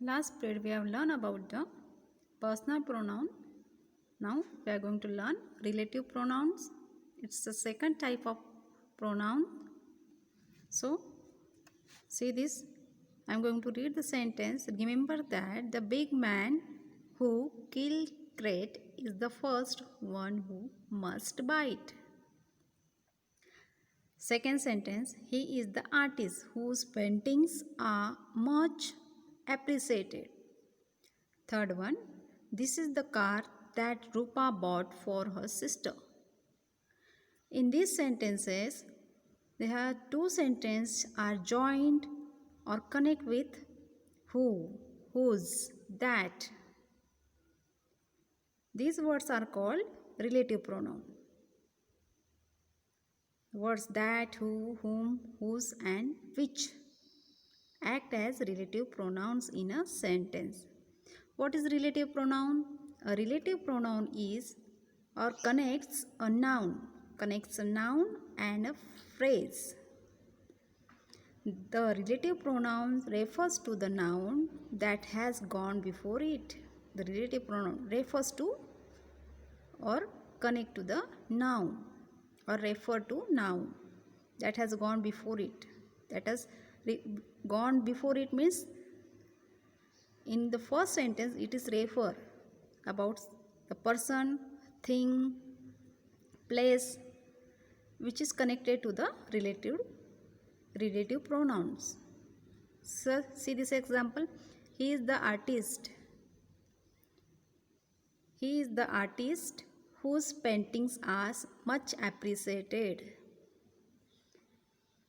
Last period we have learned about the personal pronoun. Now we are going to learn relative pronouns. It's the second type of pronoun. So see this. I am going to read the sentence. Remember that the big man who killed Crate is the first one who must bite. Second sentence, he is the artist whose paintings are much appreciated. Third one, this is the car that Rupa bought for her sister. In these sentences, there are two sentences are joined or connect with who, whose, that. These words are called relative pronoun. Words that, who, whom, whose and which act as relative pronouns in a sentence. What is relative pronoun? A relative pronoun is or connects a noun and a phrase. The relative pronoun refers to the noun that has gone before it. The relative pronoun refers to or connect to the noun or refer to noun that has gone before it. That has gone before it means in the first sentence it is refer about the person, thing, place which is connected to the relative pronouns. So see this example. He is the artist. He is the artist whose paintings are much appreciated.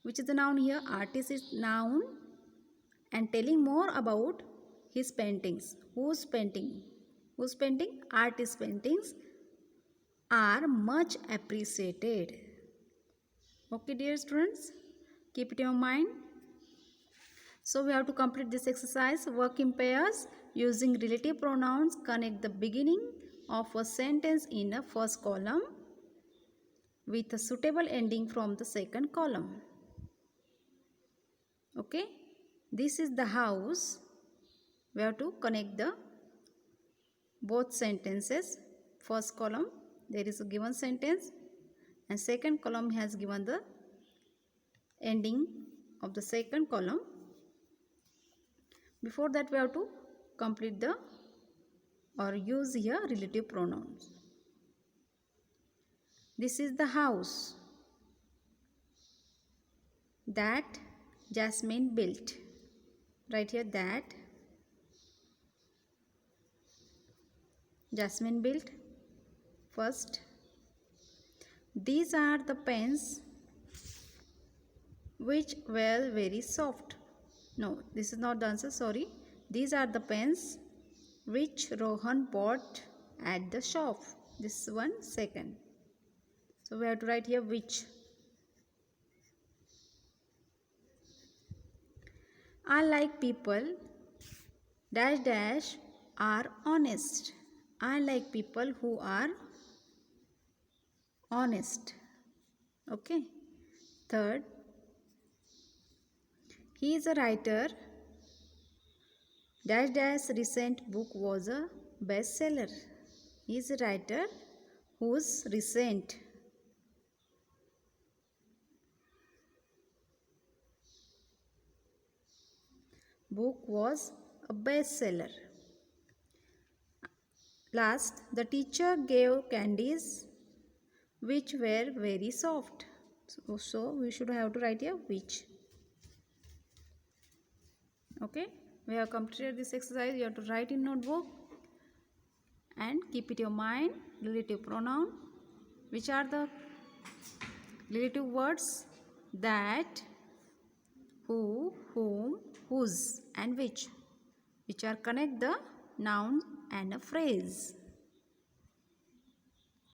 Which is the noun here? Artist is noun and telling more about his paintings. Whose painting? Whose painting? Artist paintings are much appreciated. Okay, dear students, keep it in your mind. So we have to complete this exercise. Work in pairs using relative pronouns. Connect the beginning of a sentence in a first column with a suitable ending from the second column. Okay, this is the house. We have to connect the both sentences. First column there is a given sentence and second column has given the ending of the second column. Before that we have to complete the or use here relative pronouns. This is the house that Jasmine built. Right here that Jasmine built. First, these are the pens which were very soft. No, this is not the answer, sorry. These are the pens which Rohan bought at the shop. This is one second. So we have to write here which. I like people dash dash are honest. I like people who are honest. Okay. Third, he is a writer dash dash recent book was a bestseller. He is a writer whose recent book was a bestseller. Last, the teacher gave candies which were very soft. So we should have to write here which. Okay, we have completed this exercise. You have to write in notebook and keep it in your mind. Relative pronoun. Which are the relative words? That, who, whom, whose and which are connect the noun and a phrase.